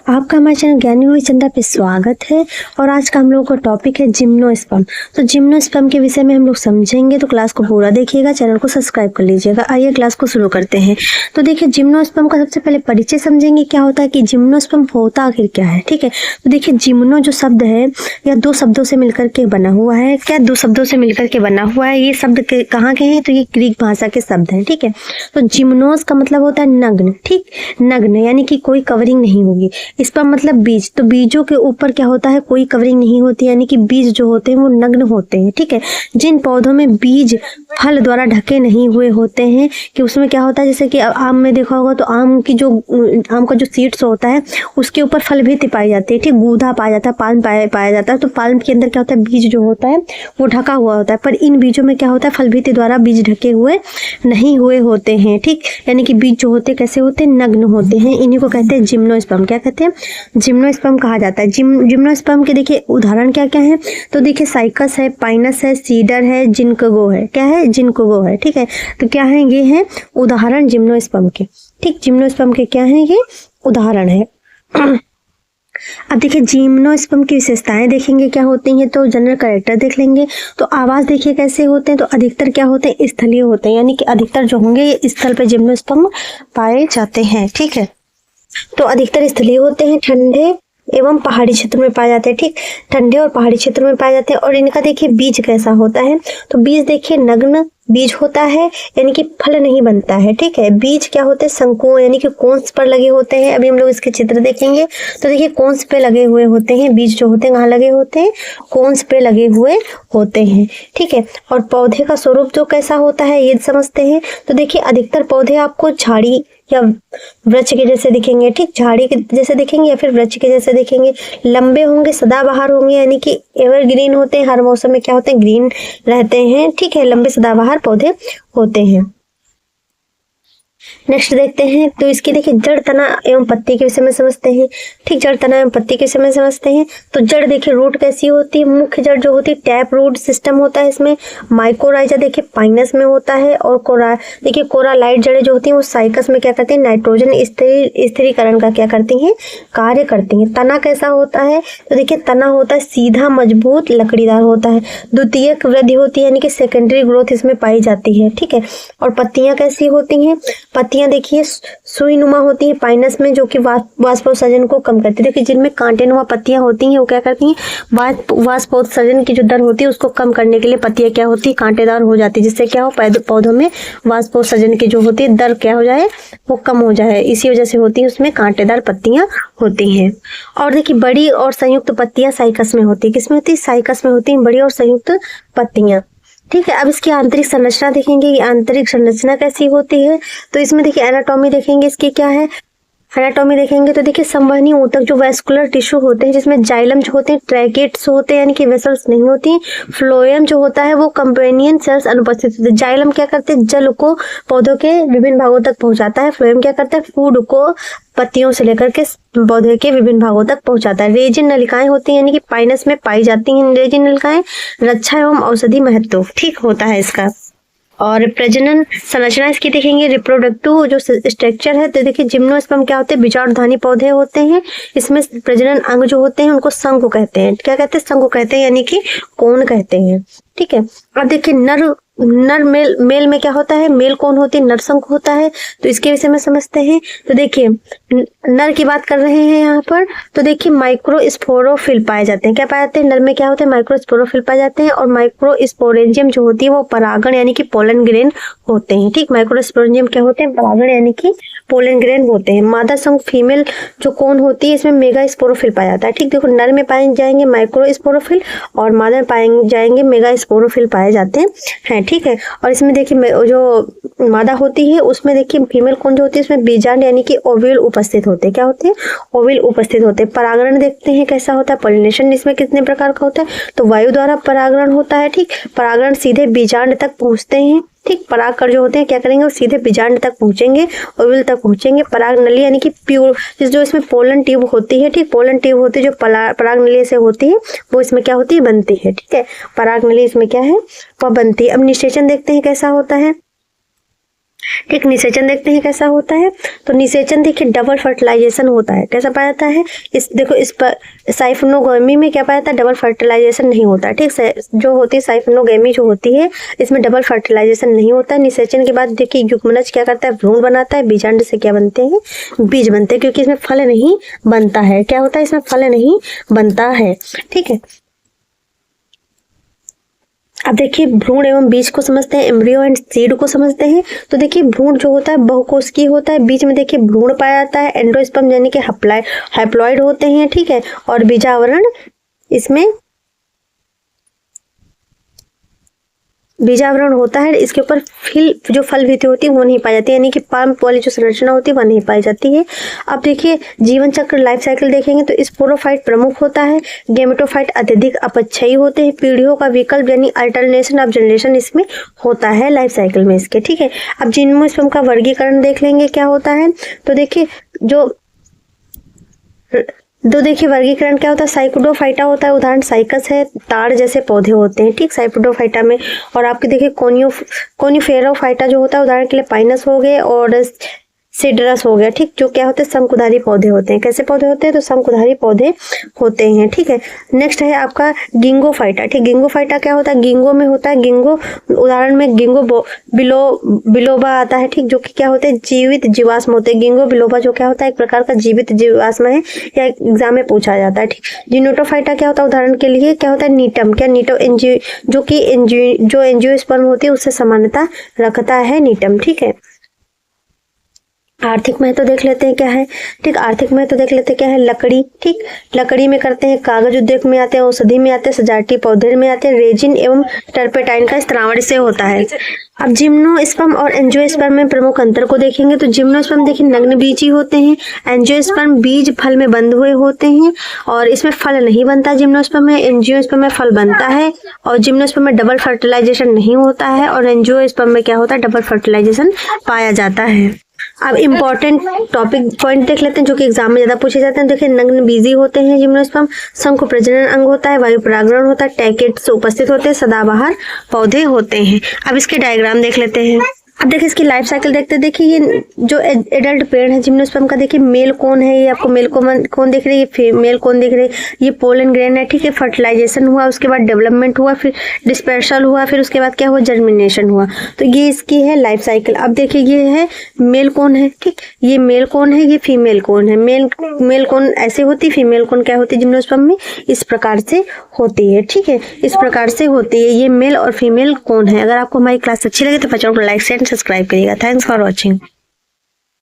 आपका हमारे चैनल ज्ञानी हुई चंदा पे स्वागत है। और आज का हम लोगों का टॉपिक है जिम्नोस्पर्म। तो जिम्नोस्पर्म के विषय में हम लोग समझेंगे, तो क्लास को पूरा देखिएगा, चैनल को सब्सक्राइब कर लीजिएगा। आइए क्लास को शुरू करते हैं। तो देखिए, जिम्नोस्पर्म का सबसे पहले परिचय समझेंगे, क्या होता है कि जिम्नोस्पर्म होता आखिर क्या है। ठीक है, तो देखिए जिम्नो जो शब्द है यह दो शब्दों से मिलकर के बना हुआ है। क्या दो शब्दों से मिलकर के बना हुआ है? ये शब्द कहाँ के हैं? तो ये ग्रीक भाषा के शब्द हैं। ठीक है, तो जिम्नोस का मतलब होता है नग्न। ठीक, नग्न यानी कि कोई कवरिंग नहीं होगी। इस पर मतलब बीज, तो बीजों के ऊपर क्या होता है, कोई कवरिंग नहीं होती, यानी कि बीज जो होते हैं वो नग्न होते हैं। ठीक है, जिन पौधों में बीज फल द्वारा ढके नहीं हुए होते हैं, कि उसमें क्या होता है, जैसे कि आम में देखा होगा तो आम का जो सीड्स होता है उसके ऊपर फल भी पाई जाती है। ठीक, गूदा पाया जाता है, पाल्म पाया जाता है। तो पाल्म के अंदर क्या होता है, बीज जो होता है वो ढका हुआ होता है, पर इन बीजों में क्या होता है, फल भित्ति द्वारा बीज ढके हुए नहीं हुए होते हैं। ठीक, यानी कि बीज जो होते कैसे होते हैं, नग्न होते हैं। इन्हीं को कहते हैं जिम्नोस्पर्म। क्या कहते हैं? जिम्नोस्पर्म कहा जाता है। जिम्नोस्पर्म के देखिए उदाहरण क्या क्या है, तो देखिए साइकस है, पाइनस है, सीडर है, जिंकगो है। क्या है? जिंकगो है। ठीक है, तो क्या है, ये है उदाहरण जिम्नोस्पर्म के। ठीक, जिम्नोस्पर्म के क्या है, ये उदाहरण है। अब देखिए जिम्नोस्पर्म की विशेषताएं देखेंगे क्या होती हैं, तो जनरल कैरेक्टर देख लेंगे। तो आवाज देखिए कैसे होते हैं, तो अधिकतर क्या होते हैं, स्थलीय होते हैं, यानी कि अधिकतर जो होंगे ये स्थल पे जिम्नोस्पर्म पाए जाते हैं। ठीक है, तो अधिकतर स्थलीय होते हैं, ठंडे एवं पहाड़ी क्षेत्र में पाए जाते हैं। ठीक, ठंडे और पहाड़ी क्षेत्र में पाए जाते हैं। और इनका देखिए बीज कैसा होता है, तो बीज देखिए नग्न बीज होता है, यानी कि फल नहीं बनता है। ठीक है, बीज क्या होते हैं, शंकुओं यानी कि कोन्स पर लगे होते हैं। अभी हम लोग इसके चित्र देखेंगे, तो देखिए कोन्स पे लगे हुए होते हैं। बीज जो होते हैं कहाँ लगे होते हैं, कोन्स पे लगे हुए होते हैं। ठीक है, और पौधे का स्वरूप जो कैसा होता है ये समझते हैं। तो देखिए अधिकतर पौधे आपको झाड़ी या वृक्ष के जैसे दिखेंगे। ठीक, झाड़ी के जैसे दिखेंगे या फिर वृक्ष के जैसे दिखेंगे। लंबे होंगे, सदाबहार होंगे, यानी कि एवरग्रीन होते हैं, हर मौसम में क्या होते हैं, ग्रीन रहते हैं। ठीक है, लंबे सदाबहार पौधे होते हैं। नेक्स्ट देखते हैं, तो इसकी देखिए जड़, तना एवं पत्ती के विषय में समझते हैं। ठीक, जड़, तना एवं पत्ती के विषय में समझते हैं। तो जड़ देखिए रूट कैसी होती है, मुख्य जड़ जो होती है टैप रूट सिस्टम होता है इसमें। माइकोराइजा देखिए पाइनस में होता है। और देखिए कोरालाइट जड़ें जो होती हैं वो साइकस में क्या करती हैं, नाइट्रोजन स्थिरीकरण का क्या करती हैं, कार्य करती हैं। तना कैसा होता है, तो देखिए तना होता है सीधा, मजबूत, लकड़ीदार होता है। द्वितीयक वृद्धि होती है, यानी कि सेकेंडरी ग्रोथ इसमें पाई जाती है। ठीक है, और पत्तियां कैसी होती हैं, पत्तियां देखिए सुईनुमा होती हैं पाइनस में, जो कि वाष्पोत्सर्जन को कम करती है। देखिए जिनमें कांटेनुमा पत्तियां होती हैं वो क्या करती हैं, वाष्पोत्सर्जन की जो दर होती है उसको कम करने के लिए पत्तियां क्या होती है, कांटेदार हो जाती है, जिससे क्या हो, पौधों में वाष्पोत्सर्जन की जो होती है दर क्या हो जाए, वो कम हो जाए। इसी वजह से होती है, उसमें कांटेदार पत्तियां होती हैं। और देखिए बड़ी और संयुक्त पत्तियां साइकस में होती है। किसमें होती है, साइकस में होती है बड़ी और संयुक्त पत्तियां। ठीक है, अब इसकी आंतरिक संरचना देखेंगे, ये आंतरिक संरचना कैसी होती है। तो इसमें देखिए एनाटॉमी देखेंगे, इसकी क्या है, एनाटॉमी देखेंगे तो देखिए संवहनी ऊतक जो वैस्कुलर टिश्यू होते हैं, जिसमें जाइलम जो होते हैं, ट्रैकेट्स होते हैं, यानी कि वेसल्स नहीं होती। फ्लोएम जो होता है वो कंपेनियन सेल्स अनुपस्थित होते हैं। जाइलम क्या करते हैं, जल को पौधों के विभिन्न भागों तक पहुंचाता है। फ्लोएम क्या करता है, फूड को पत्तियों से लेकर के पौधे के विभिन्न भागों तक पहुंचाता है। रेजिन नलिकाएं होती हैं, यानी कि पाइनस में पाई जाती हैं रेजिन नलिकाएं। रक्षा एवं औषधि महत्व ठीक होता है इसका। और प्रजनन संरचना इसकी देखेंगे, रिप्रोडक्टिव जो स्ट्रक्चर है, तो देखिए जिम्नोस्पर्म क्या होते हैं, बीजाणुधानी पौधे होते हैं। इसमें प्रजनन अंग जो होते हैं उनको संघ कहते हैं। क्या कहते हैं, संघ कहते हैं, यानी कि कोण कहते हैं। ठीक है, अब देखिए नर मेल में क्या होता है, मेल कौन होती है, नरसंघ होता है। तो इसके विषय में समझते हैं। तो देखिए नर की बात कर रहे हैं यहाँ पर, तो देखिए माइक्रोस्पोरोफिल पाए जाते हैं। क्या पाए जाते हैं, नर में क्या होते हैं, माइक्रोस्पोरोफिल पाए जाते हैं। और माइक्रोस्पोरेंजियम जो होती है वो परागण यानी कि पोलन ग्रेन होते हैं। ठीक, माइक्रोस्पोरेंजियम क्या होते हैं, परागण यानी कि पोलन ग्रेन होते हैं। मादा संघ फीमेल जो कौन होती है, इसमें मेगा स्पोरोफिल पाया जाता है। ठीक, देखो नर में पाए जाएंगे माइक्रोस्पोरोफिल और मादा में पाए जाएंगे मेगा स्पोरोफिल पाए जाते हैं। ठीक है, और इसमें देखिए जो मादा होती है उसमें देखिए फीमेल कौन जो होती है, उसमें बीजांड यानी कि ओव्यूल उपस्थित होते हैं। क्या होते हैं, ओव्यूल उपस्थित होते हैं। परागण देखते हैं कैसा होता है, पॉलिनेशन इसमें कितने प्रकार का होता है, तो वायु द्वारा परागण होता है। ठीक, परागण सीधे बीजांड तक पहुंचते हैं। ठीक, परागकण जो होते हैं क्या करेंगे, वो सीधे बीजांड तक पहुंचेंगे, ओव्यूल तक पहुंचेंगे। पराग नली यानी कि प्यूर जो इसमें पोलन ट्यूब होती है। ठीक, पोलन ट्यूब होती है जो पराग नली से होती है, वो इसमें क्या होती है, बनती है। ठीक है, पराग नली इसमें क्या है, वह बनती है। अब निषेचन देखते हैं कैसा होता है। ठीक, निषेचन देखते हैं कैसा होता है। तो निषेचन देखिए डबल फर्टिलाइजेशन होता है। कैसा पाया जाता है? इस देखो इस पर साइफोनोगेमी में क्या पाया जाता है? डबल फर्टिलाइजेशन नहीं होता है। ठीक है, जो होती है साइफोनोगेमी जो होती है इसमें डबल फर्टिलाइजेशन नहीं होता है। निषेचन के बाद देखिए युग्मनज क्या करता है? भ्रूण बनाता है। बीजांड से क्या बनते हैं? बीज बनते हैं, क्योंकि इसमें फल नहीं बनता है। क्या होता है? इसमें फल नहीं बनता है। ठीक है, अब देखिए भ्रूण एवं बीज को समझते हैं, एम्ब्रियो एंड सीड को समझते हैं। तो देखिए भ्रूण जो होता है बहुकोशिकीय होता है। बीज में देखिए भ्रूण पाया जाता है। एंडोस्पर्म यानी कि हैप्लॉइड होते हैं। ठीक है, और बीजावरण इसमें बीजावरण होता है। इसके ऊपर फिल जो फल भित्ति होती है वो नहीं पाई जाती, यानी कि पाम वाली जो संरचना होती है वह नहीं पाई जाती है। अब देखिए जीवन चक्र लाइफ साइकिल देखेंगे तो स्पोरोफाइट प्रमुख होता है। गेमेटोफाइट अत्यधिक अपक्षयी होते हैं। पीढ़ियों का विकल्प यानी अल्टरनेशन ऑफ जनरेशन इसमें होता है लाइफ साइकिल में इसके। ठीक है, अब जिम्नोस्पर्म का वर्गीकरण देख लेंगे क्या होता है। तो देखिए देखिए वर्गीकरण क्या होता है। साइकोडोफाइटा होता है, उदाहरण साइकस है। ताड़ जैसे पौधे होते हैं। ठीक, साइकोडोफाइटा में। और आपके देखिए कोनिफेरोफाइटा जो होता है, उदाहरण के लिए पाइनस हो गए और सीडरस हो गया। ठीक, जो क्या होते हैं? शंकुधारी पौधे होते हैं। कैसे पौधे होते हैं? तो शंकुधारी पौधे होते हैं। ठीक है, नेक्स्ट है आपका गिंगोफाइटा। ठीक, गिंगोफाइटा क्या होता है? गिंगो में होता है। गिंगो उदाहरण में गिंगो बिलोबा आता है। ठीक, जो कि क्या होते हैं? जीवित जीवाश्म होते हैं। गिंगो बिलोबा जो क्या होता है? एक प्रकार का जीवित जीवाश्म है, या एग्जाम में पूछा जाता है। ठीक, जिनोटोफाइटा क्या होता है? उदाहरण के लिए क्या होता है? नीटम। क्या नीटो जो कि एंजियोस्पर्म होती है उससे समानता रखता है नीटम। ठीक है, आर्थिक महत्व देख लेते हैं क्या है। ठीक, आर्थिक महत्व देख लेते हैं क्या है। लकड़ी। ठीक, लकड़ी में करते हैं, कागज उद्योग में आते हैं, औषधि में आते हैं, सजावटी पौधे में आते हैं। रेजिन एवं टर्पेटाइन का स्त्रावण से होता है। अब जिम्नोस्पर्म और एंजियोस्पर्म में प्रमुख अंतर को देखेंगे तो जिम्नोस्पर्म देखिए नग्न बीजी होते हैं। एंजियोस्पर्म बीज फल में बंद हुए होते हैं और इसमें फल नहीं बनता। जिम्नोस्पर्म में, एंजियोस्पर्म में फल बनता है और जिम्नोस्पर्म में डबल फर्टिलाइजेशन नहीं होता है और एंजियोस्पर्म में क्या होता है? डबल फर्टिलाइजेशन पाया जाता है। अब इम्पोर्टेंट टॉपिक पॉइंट देख लेते हैं जो कि एग्जाम में ज्यादा पूछे जाते हैं। देखिए नग्न बीजी होते हैं जिम्नोस्पर्म। शंखु प्रजनन अंग होता है। वायु परागण होता है। टैकेट्स उपस्थित होते हैं। सदाबहार पौधे होते हैं। अब इसके डायग्राम देख लेते हैं। अब देखिए इसकी लाइफ साइकिल देखते हैं। देखिए ये जो एडल्ट पेड़ है जिम्नोस्पर्म का, देखिए मेल कौन है, ये आपको मेल कौन दिख रही है, फीमेल कौन दिख रही है। ये पोलन ग्रेन है। ठीक है, फर्टिलाइजेशन हुआ, उसके बाद डेवलपमेंट हुआ, फिर डिस्पर्सल हुआ, फिर उसके बाद क्या हुआ? जर्मिनेशन हुआ। तो ये इसकी है लाइफ साइकिल। अब देखिए ये है मेल कौन है। ठीक, ये मेल कौन है, ये फीमेल कौन है। मेल कौन ऐसे होती, फीमेल कौन क्या होती जिम्नोस्पर्म में? इस प्रकार से होती है। ठीक है, इस प्रकार से होती है। ये मेल और फीमेल कौन है। अगर आपको हमारी क्लास अच्छी लगे तो बच्चों को लाइक शेयर सब्सक्राइब करिएगा। Thanks for watching.